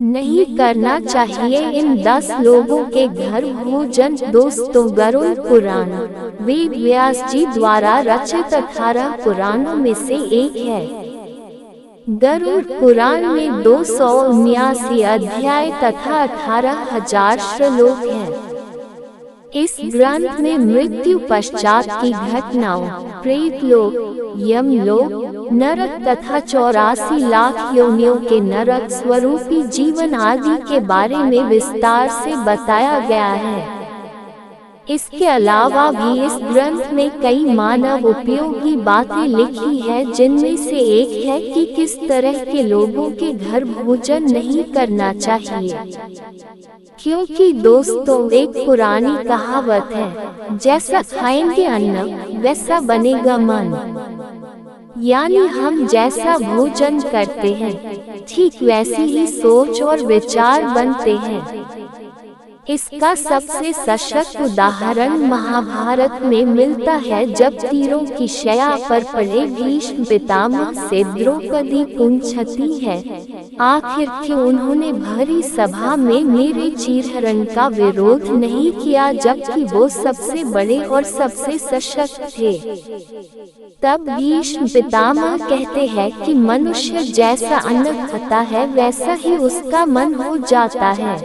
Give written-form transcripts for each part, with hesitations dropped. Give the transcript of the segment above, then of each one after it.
नहीं करना चाहिए इन 10 लोगों के घर भोजन। दोस्तों, गरुड़ पुराण वेद व्यास जी द्वारा रचित 18 पुराणों में से एक है। गरुड़ पुराण में 279 अध्याय तथा 18,000 श्लोक हैं। इस ग्रंथ में मृत्यु पश्चात की घटनाओं, प्रेतलोक, यमलोक, नरक तथा 84 लाख योनियों के नरक स्वरूपी जीवन आदि के बारे में विस्तार से बताया गया है। इसके अलावा भी इस ग्रंथ में कई मानव उपयोगी बातें लिखी है, जिनमें से एक है कि किस तरह के लोगों के घर भोजन नहीं करना चाहिए। क्योंकि दोस्तों, एक पुरानी कहावत है, जैसा खाएंगे अन्न वैसा बनेगा मन। यानी हम जैसा भोजन करते हैं, ठीक वैसी ही सोच और विचार बनते हैं। इसका सबसे सशक्त उदाहरण महाभारत में मिलता है, जब तीरों की शया पर पड़े भीष्म पितामह से द्रौपदी पूछती है, आखिर क्यों उन्होंने भरी सभा में मेरे चीरहरण का विरोध नहीं किया, जबकि वो सबसे बड़े और सबसे सशक्त थे। तब भीष्म पितामह कहते हैं कि मनुष्य जैसा अन्न खाता है वैसा ही उसका मन हो जाता है।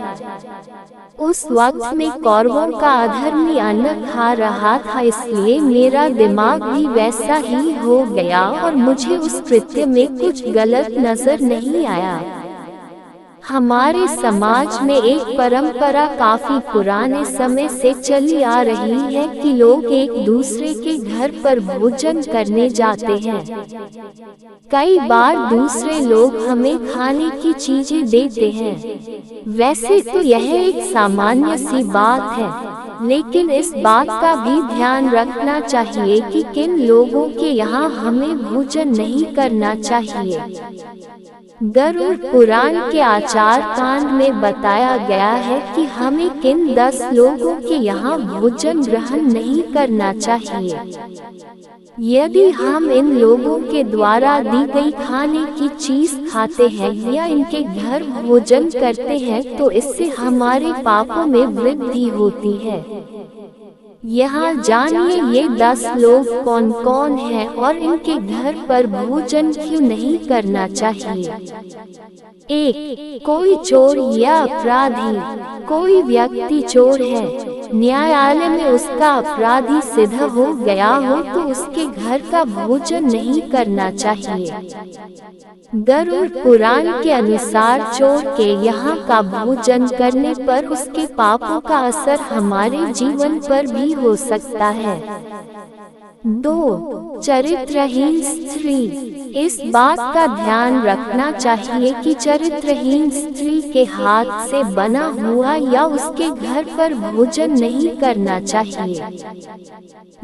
उस वक्त में कौरवों का अधर्मी अन्न खा रहा था, इसलिए मेरा दिमाग भी वैसा ही हो गया और मुझे उस कृत्य में कुछ गलत नजर नहीं आया। हमारे समाज में एक परंपरा काफी पुराने समय से चली आ रही है कि लोग एक दूसरे के घर पर भोजन करने जाते हैं। कई बार दूसरे लोग हमें खाने की चीजें देते हैं। वैसे तो यह एक सामान्य सी बात है, लेकिन इस बात का भी ध्यान रखना चाहिए कि किन लोगों के यहाँ हमें भोजन नहीं करना चाहिए। गरुड़ पुराण के आचार कांड में बताया गया है कि हमें किन 10 लोगों के यहाँ भोजन ग्रहण नहीं करना चाहिए। यदि हम इन लोगों के द्वारा दी गई खाने की चीज खाते हैं या इनके घर भोजन करते हैं, तो इससे हमारे पापों में वृद्धि होती है। यहाँ जानिए ये 10 लोग कौन कौन हैं और इनके घर पर भोजन क्यों नहीं करना चाहिए। 1. कोई चोर या अपराधी। कोई व्यक्ति चोर है, न्यायालय में उसका अपराधी सिद्ध हो गया हो तो उसके घर का भोजन नहीं करना चाहिए। गरुड़ पुराण के अनुसार चोर के यहाँ का भोजन करने पर उसके पापों का असर हमारे जीवन पर भी हो सकता है। 2. चरित्रहीन स्त्री। इस बात का ध्यान रखना चाहिए कि चरित्रहीन स्त्री के हाथ से बना हुआ या उसके घर पर भोजन नहीं करना चाहिए।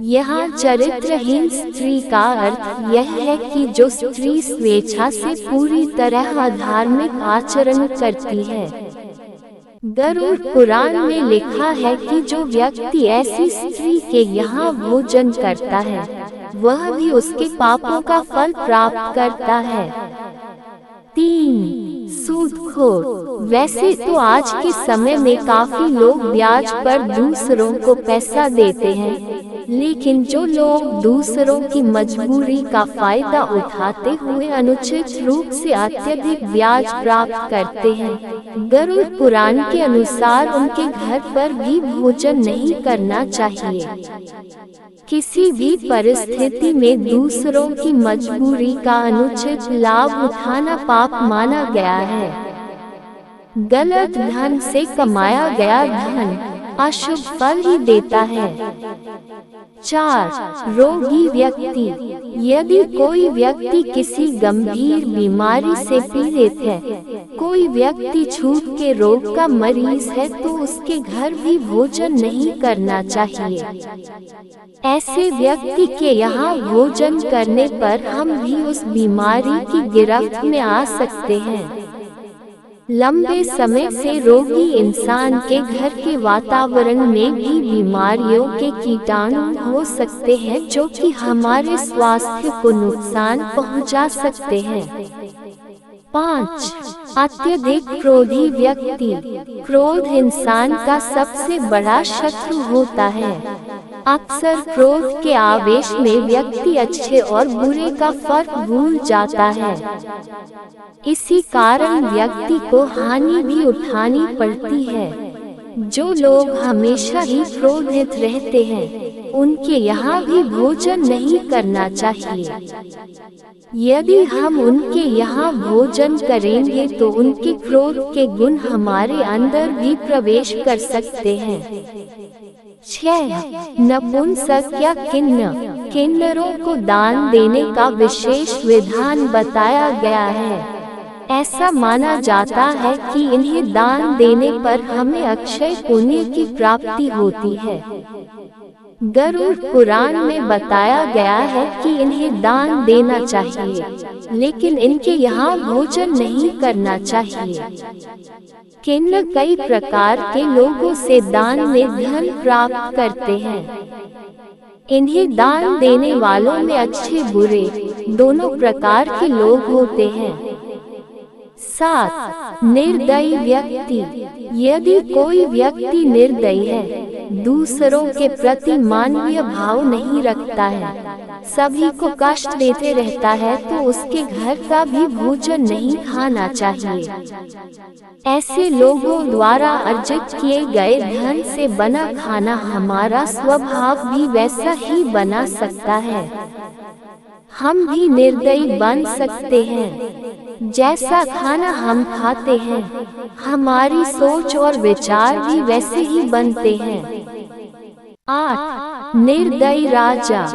यहाँ चरित्रहीन स्त्री का अर्थ यह है कि जो स्त्री स्वेच्छा से पूरी तरह अधार्मिक आचरण करती है। गरुड़ पुराण में लिखा है कि जो व्यक्ति ऐसी स्त्री के यहाँ भोजन करता है, वह भी उसके पापों का फल प्राप्त करता है। 3. सूदखोर। वैसे तो आज के समय में काफी लोग ब्याज पर दूसरों को पैसा देते हैं, लेकिन जो लोग दूसरों की मजबूरी का फायदा उठाते हुए अनुचित रूप से अत्यधिक ब्याज प्राप्त करते हैं, गरुड़ पुराण के अनुसार उनके घर पर भी भोजन नहीं करना चाहिए। किसी भी परिस्थिति में दूसरों की मजबूरी का अनुचित लाभ उठाना पाप माना गया है। गलत धन से कमाया गया धन अशुभ फल ही देता है। 4. रोगी व्यक्ति। यदि कोई व्यक्ति किसी गंभीर बीमारी से पीड़ित है, कोई व्यक्ति छूत के रोग का मरीज है, तो उसके घर भी भोजन नहीं करना चाहिए। ऐसे व्यक्ति के यहाँ भोजन करने पर हम भी उस बीमारी की गिरफ्त में आ सकते हैं। लंबे समय से रोगी इंसान के घर के वातावरण में भी बीमारियों के कीटाणु हो सकते हैं, जो कि हमारे स्वास्थ्य को नुकसान पहुंचा सकते हैं। 5. अत्यधिक क्रोधी व्यक्ति। क्रोध इंसान का सबसे बड़ा शत्रु होता है। अक्सर क्रोध के आवेश में व्यक्ति अच्छे और बुरे का फर्क भूल जाता है। इसी कारण व्यक्ति को हानि भी उठानी पड़ती है। जो लोग हमेशा ही क्रोधित रहते हैं, उनके यहाँ भी भोजन नहीं करना चाहिए। यदि हम उनके यहाँ भोजन करेंगे तो उनके क्रोध के गुण हमारे अंदर भी प्रवेश कर सकते हैं। 6. नपुंसक या किन्नर। किन्नरों को दान देने का विशेष विधान बताया गया है। ऐसा माना जाता है कि इन्हें दान देने पर हमें अक्षय पुण्य की प्राप्ति होती है। गरुड़ पुराण में बताया गया है कि इन्हें दान देना चाहिए, लेकिन इनके यहाँ भोजन नहीं करना चाहिए। किन्नर कई प्रकार के लोगों से दान में धन प्राप्त करते हैं। इन्हें दान देने वालों में अच्छे बुरे दोनों प्रकार के लोग होते हैं। 7. निर्दयी व्यक्ति। यदि कोई व्यक्ति निर्दयी है, दूसरों के प्रति मानवीय भाव नहीं रखता है, सभी को कष्ट देते रहता है, तो उसके घर का भी भोजन नहीं खाना चाहिए। ऐसे लोगों द्वारा अर्जित किए गए धन से बना खाना हमारा स्वभाव भी वैसा ही बना सकता है। हम भी निर्दयी बन सकते हैं। जैसा खाना हम खाते हैं, हमारी सोच और विचार भी वैसे ही बनते हैं। 8. निर्दयी राजा।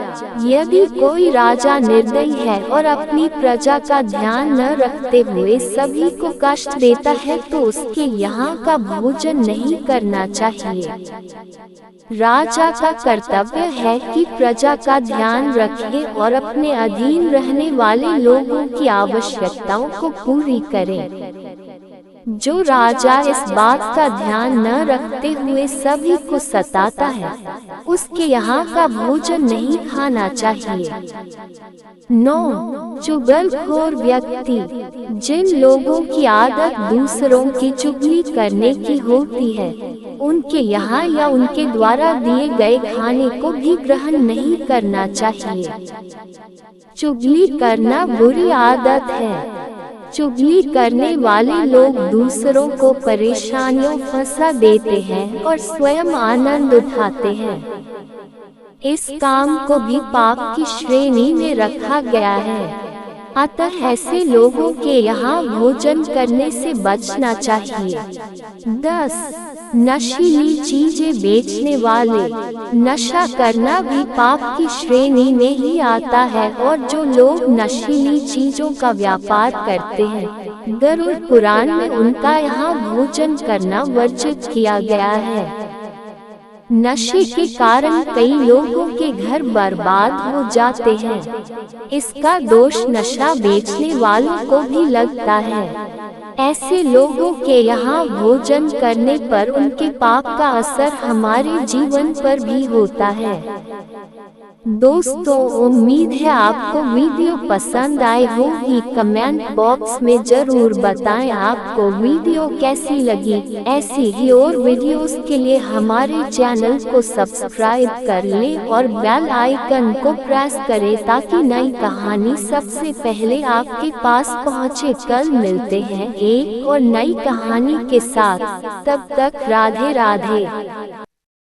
यदि कोई राजा निर्दयी है और अपनी प्रजा का ध्यान न रखते हुए सभी को कष्ट देता है, तो उसके यहाँ का भोजन नहीं करना चाहिए। राजा का कर्तव्य है कि प्रजा का ध्यान रखे और अपने अधीन रहने वाले लोगों की आवश्यकताओं को पूरी करे। जो राजा इस बात का ध्यान न रखते हुए सभी को सताता है, उसके यहाँ का भोजन नहीं खाना चाहिए। 9. चुगलखोर व्यक्ति। जिन लोगों की आदत दूसरों की चुगली करने की होती है, उनके यहाँ या उनके द्वारा दिए गए खाने को भी ग्रहण नहीं करना चाहिए। चुगली करना बुरी आदत है। चुगली करने वाले लोग दूसरों को परेशानियों फंसा देते हैं और स्वयं आनंद उठाते हैं। इस काम को भी पाप की श्रेणी में रखा गया है। अतः ऐसे लोगों के यहाँ भोजन करने से बचना चाहिए। 10. नशीली चीजें बेचने वाले। नशा करना भी पाप की श्रेणी में ही आता है, और जो लोग नशीली चीजों का व्यापार करते हैं, गरुड़ पुराण में उनका यहाँ भोजन करना वर्जित किया गया है। नशे के कारण कई लोगों के घर बर्बाद हो जाते हैं। इसका दोष नशा बेचने वालों को भी लगता है। ऐसे लोगों के यहाँ भोजन करने पर उनके पाप का असर हमारे जीवन पर भी होता है। दोस्तों, उम्मीद है आपको वीडियो पसंद आई होगी। कमेंट बॉक्स में जरूर बताएं आपको वीडियो कैसी लगी। ऐसी ही और वीडियोस के लिए हमारे चैनल को सब्सक्राइब कर लें और बेल आइकन को प्रेस करें ताकि नई कहानी सबसे पहले आपके पास पहुंचे। कल मिलते हैं एक और नई कहानी के साथ। तब तक राधे राधे।